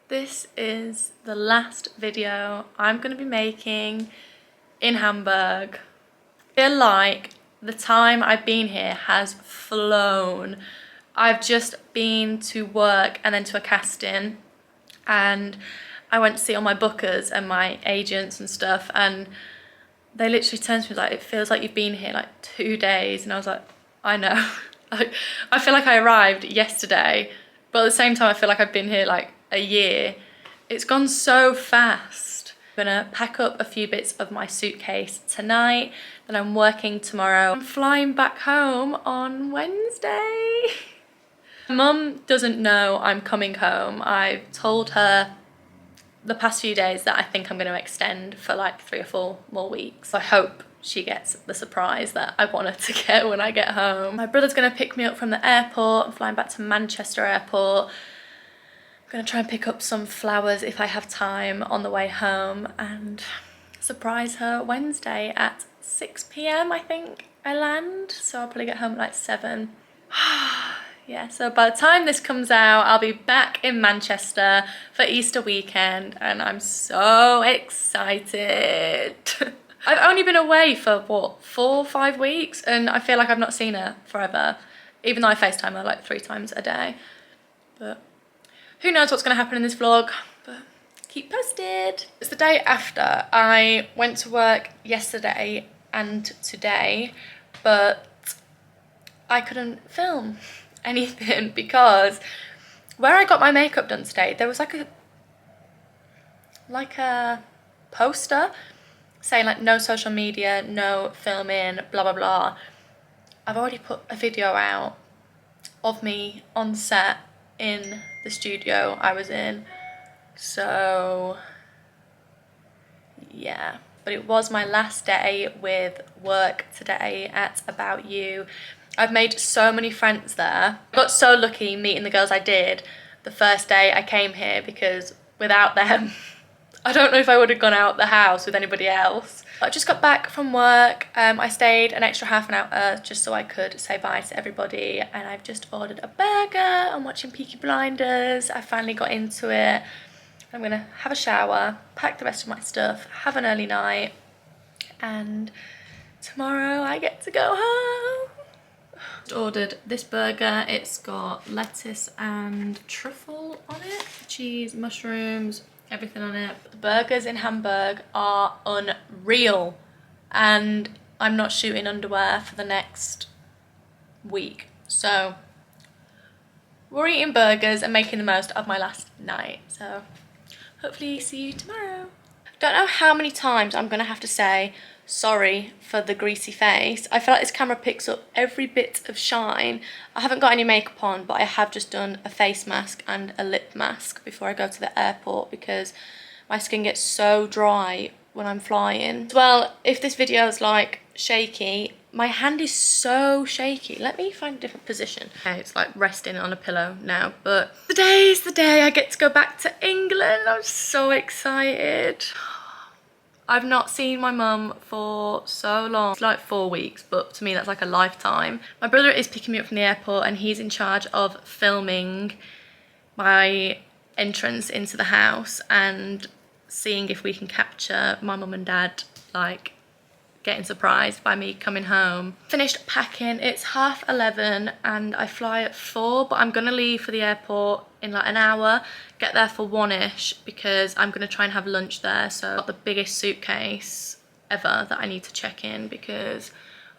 This is the last video I'm going to be making in Hamburg. I feel like the time I've been here has flown. I've just been to work and then to a casting, and I went to see all my bookers and my agents and stuff, and they literally turned to me like, it feels like you've been here like 2 days. And I was like, I know. I feel like I arrived yesterday, but at the same time I feel like I've been here like a year. It's gone so fast. I'm gonna pack up a few bits of my suitcase tonight, then I'm working tomorrow. I'm flying back home on Wednesday. Mum doesn't know I'm coming home. I've told her the past few days that I think I'm going to extend for like 3 or 4 more weeks. I hope she gets the surprise that I want her to get when I get home. My brother's going to pick me up from the airport. I'm flying back to Manchester airport. I'm going to try and pick up some flowers if I have time on the way home and surprise her Wednesday at 6 p.m. I think I land. So I'll probably get home at like 7. Yeah, so by the time this comes out, I'll be back in Manchester for Easter weekend, and I'm so excited. I've only been away for, what, 4 or 5 weeks, and I feel like I've not seen her forever, even though I FaceTime her like 3 times a day. But who knows what's going to happen in this vlog, but keep posted. It's the day after. I went to work yesterday and today, but I couldn't film anything because where I got my makeup done today, there was like a poster saying like no social media, no filming, blah blah blah. I've already put a video out of me on set in the studio I was in, so yeah. But it was my last day with work today at About You. I've made so many friends there. I got so lucky meeting the girls I did the first day I came here, because without them, I don't know if I would have gone out the house with anybody else. I just got back from work. I stayed an extra half an hour just so I could say bye to everybody, and I've just ordered a burger. I'm watching Peaky Blinders. I finally got into it. I'm gonna have a shower, pack the rest of my stuff, have an early night, and tomorrow I get to go home. Ordered this burger. It's got lettuce and truffle on it, cheese, mushrooms, everything on it. The burgers in Hamburg are unreal, and I'm not shooting underwear for the next week, so we're eating burgers and making the most of my last night. So hopefully see you tomorrow. Don't know how many times I'm gonna have to say sorry for the greasy face. I feel like this camera picks up every bit of shine. I haven't got any makeup on, but I have just done a face mask and a lip mask before I go to the airport because my skin gets so dry when I'm flying. Well, if this video is like shaky, my hand is so shaky. Let me find a different position. Okay, it's like resting on a pillow now, but today is the day I get to go back to England. I'm so excited. I've not seen my mum for so long. It's like 4 weeks, but to me that's like a lifetime. My brother is picking me up from the airport, and he's in charge of filming my entrance into the house and seeing if we can capture my mum and dad like getting surprised by me coming home. Finished packing. It's 11:30 and I fly at 4, but I'm gonna leave for the airport in like an hour, get there for 1ish because I'm gonna try and have lunch there. So I've got the biggest suitcase ever that I need to check in because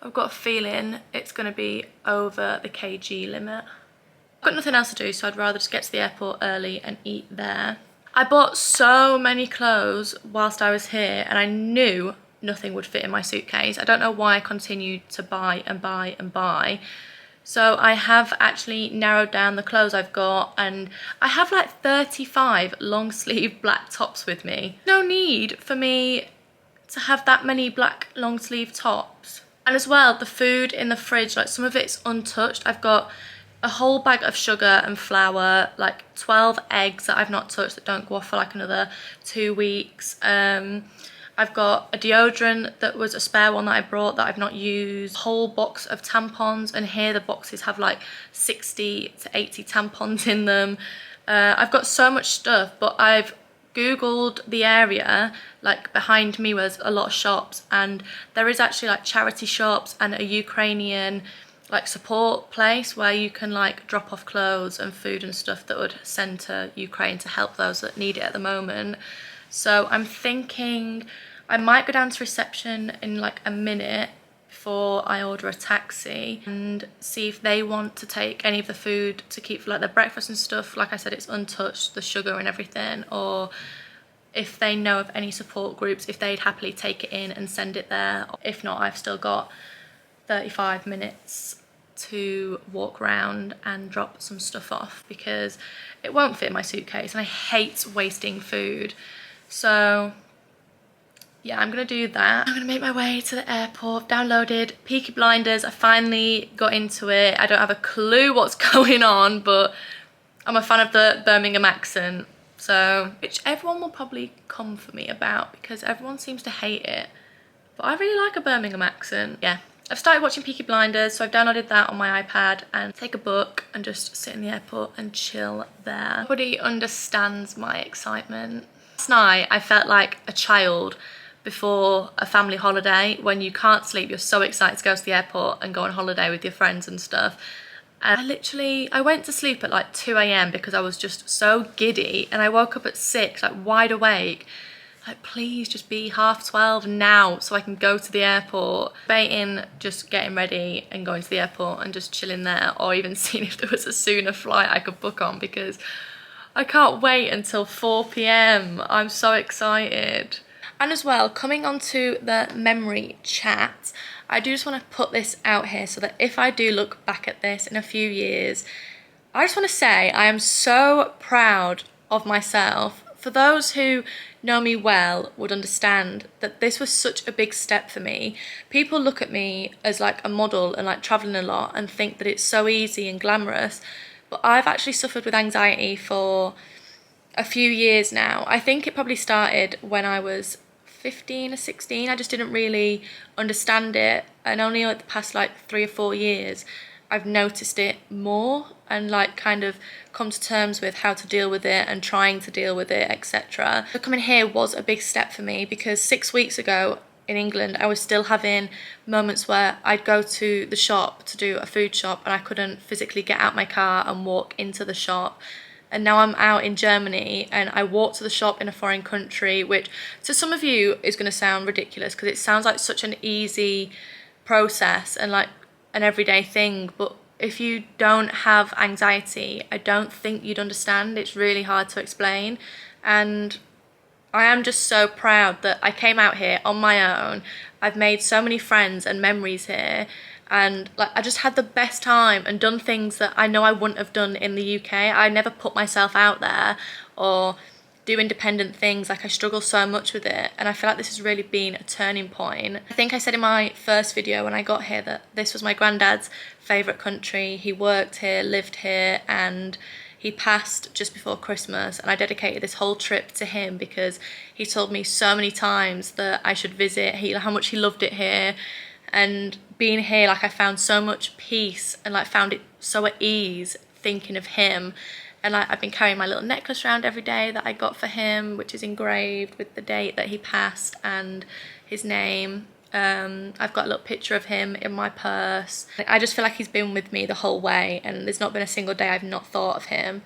I've got a feeling it's gonna be over the kg limit. I've got nothing else to do, so I'd rather just get to the airport early and eat there. I bought so many clothes whilst I was here, and I knew nothing would fit in my suitcase. I don't know why I continued to buy and buy and buy. So I have actually narrowed down the clothes I've got, and I have like 35 long sleeve black tops with me. No need for me to have that many black long sleeve tops. And as well, the food in the fridge, like some of it's untouched. I've got a whole bag of sugar and flour, like 12 eggs that I've not touched that don't go off for like another 2 weeks. I've got a deodorant that was a spare one that I brought that I've not used, a whole box of tampons, and here the boxes have like 60 to 80 tampons in them. I've got so much stuff, but I've googled the area like behind me where there's a lot of shops, and there is actually like charity shops and a Ukrainian like support place where you can like drop off clothes and food and stuff that would send to Ukraine to help those that need it at the moment. So I'm thinking I might go down to reception in like a minute before I order a taxi and see if they want to take any of the food to keep for like their breakfast and stuff. Like I said, it's untouched, the sugar and everything, or if they know of any support groups, if they'd happily take it in and send it there. If not, I've still got 35 minutes to walk around and drop some stuff off because it won't fit in my suitcase and I hate wasting food. So yeah, I'm gonna do that. I'm gonna make my way to the airport. I've downloaded Peaky Blinders. I finally got into it. I don't have a clue what's going on, but I'm a fan of the Birmingham accent, so which everyone will probably come for me about because everyone seems to hate it, but I really like a Birmingham accent. Yeah, I've started watching Peaky Blinders, so I've downloaded that on my iPad and take a book and just sit in the airport and chill there. Nobody understands my excitement. Last night I felt like a child before a family holiday when you can't sleep, you're so excited to go to the airport and go on holiday with your friends and stuff. And I went to sleep at like 2 a.m. because I was just so giddy, and I woke up at 6 like wide awake, like please just be 12:30 now so I can go to the airport. Debating just getting ready and going to the airport and just chilling there, or even seeing if there was a sooner flight I could book on because I can't wait until 4 p.m. I'm so excited. And as well, coming onto the memory chat, I do just want to put this out here so that if I do look back at this in a few years, I just want to say I am so proud of myself. For those who know me well would understand that this was such a big step for me. People look at me as like a model and like traveling a lot and think that it's so easy and glamorous, but I've actually suffered with anxiety for a few years now. I think it probably started when I was 15 or 16. I just didn't really understand it, and only like the past like 3 or 4 years I've noticed it more and like kind of come to terms with how to deal with it and trying to deal with it, etc. So coming here was a big step for me because 6 weeks ago in England I was still having moments where I'd go to the shop to do a food shop and I couldn't physically get out my car and walk into the shop. And now I'm out in Germany and I walk to the shop in a foreign country, which to some of you is going to sound ridiculous because it sounds like such an easy process and like an everyday thing. But if you don't have anxiety, I don't think you'd understand. It's really hard to explain. And I am just so proud that I came out here on my own. I've made so many friends and memories here. And like I just had the best time and done things that I know I wouldn't have done in the UK. I never put myself out there or do independent things. Like I struggle so much with it, and I feel like this has really been a turning point. I think I said in my first video when I got here that this was my granddad's favourite country. He worked here, lived here, and he passed just before Christmas, and I dedicated this whole trip to him because he told me so many times that I should visit, how much he loved it here. And being here, like I found so much peace and like found it so at ease thinking of him. And like I've been carrying my little necklace around every day that I got for him, which is engraved with the date that he passed and his name. I've got a little picture of him in my purse. I just feel like he's been with me the whole way, and there's not been a single day I've not thought of him.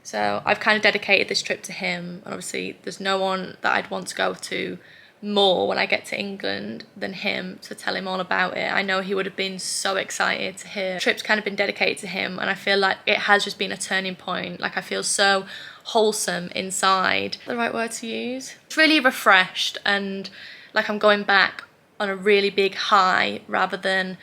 So I've kind of dedicated this trip to him, and obviously there's no one that I'd want to go to more when I get to England than him to tell him all about it. I know he would have been so excited to hear. The trip's kind of been dedicated to him, and I feel like it has just been a turning point. Like I feel so wholesome inside. The right word to use? It's really refreshed, and like I'm going back on a really big high rather than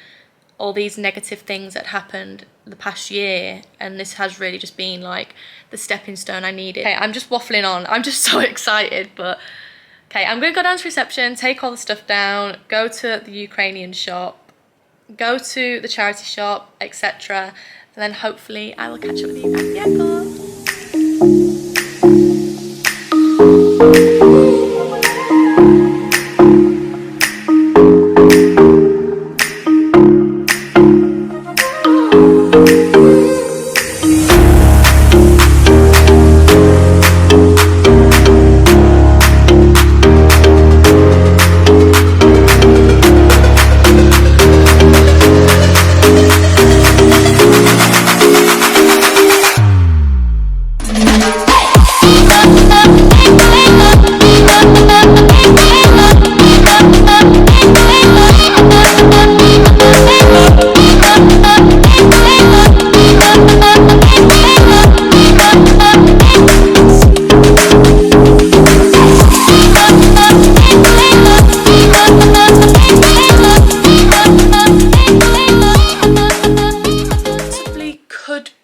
all these negative things that happened the past year, and this has really just been like the stepping stone I needed. Okay, I'm just waffling on. I'm just so excited, but okay, I'm gonna go down to reception, take all the stuff down, go to the Ukrainian shop, go to the charity shop, etc. And then hopefully I will catch up with you at the airport.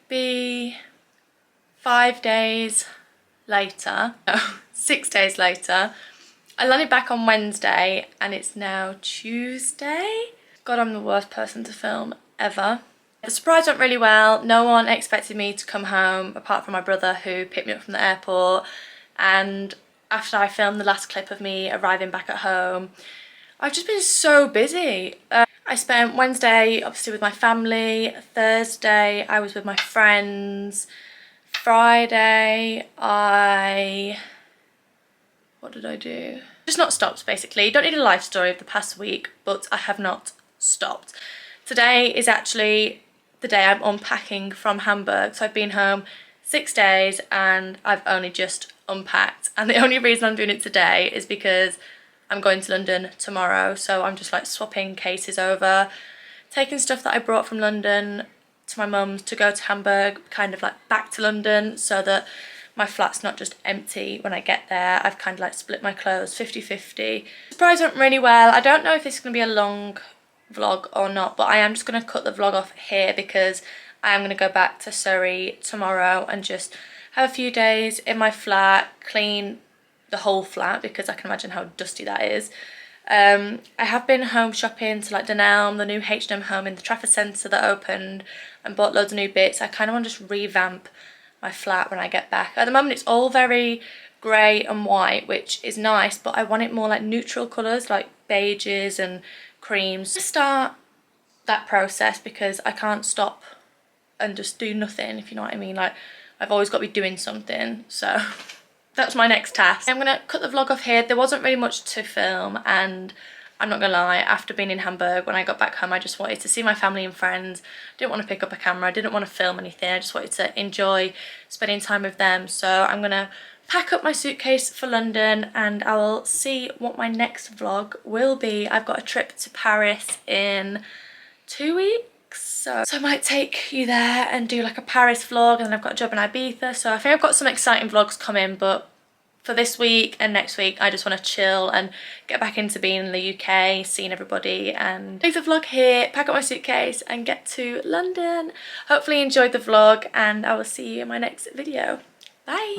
be 5 days later, no, 6 days later. I landed back on Wednesday and it's now Tuesday. God, I'm the worst person to film ever. The surprise went really well. No one expected me to come home apart from my brother, who picked me up from the airport. And after I filmed the last clip of me arriving back at home, I've just been so busy. I spent Wednesday obviously with my family. Thursday I was with my friends. Friday what did I do? Just not stopped, basically. You don't need a life story of the past week, but I have not stopped. Today is actually the day I'm unpacking from Hamburg. So I've been home 6 days and I've only just unpacked. And the only reason I'm doing it today is because I'm going to London tomorrow. So I'm just like swapping cases over, taking stuff that I brought from London to my mum's to go to Hamburg, kind of like back to London, so that my flat's not just empty when I get there. I've kind of like split my clothes 50-50. The surprise went really well. I don't know if this is going to be a long vlog or not, but I am just going to cut the vlog off here because I am going to go back to Surrey tomorrow and just have a few days in my flat, clean the whole flat because I can imagine how dusty that is. I have been home shopping to like Dunelm, the new H&M home in the Trafford Centre that opened, and bought loads of new bits. I kind of want to just revamp my flat when I get back. At the moment it's all very grey and white, which is nice, but I want it more like neutral colours, like beiges and creams. Just start that process because I can't stop and just do nothing, if you know what I mean. Like, I've always got to be doing something, so that's my next task. I'm gonna cut the vlog off here. There wasn't really much to film, and I'm not gonna lie, after being in Hamburg, when I got back home, I just wanted to see my family and friends. Didn't want to pick up a camera, didn't want to film anything. I just wanted to enjoy spending time with them. So I'm gonna pack up my suitcase for London and I will see what my next vlog will be. I've got a trip to Paris in 2 weeks. So I might take you there and do like a Paris vlog, and then I've got a job in Ibiza. So I think I've got some exciting vlogs coming, but for this week and next week I just want to chill and get back into being in the UK, seeing everybody, and take the vlog here, pack up my suitcase and get to London. Hopefully you enjoyed the vlog and I will see you in my next video. Bye!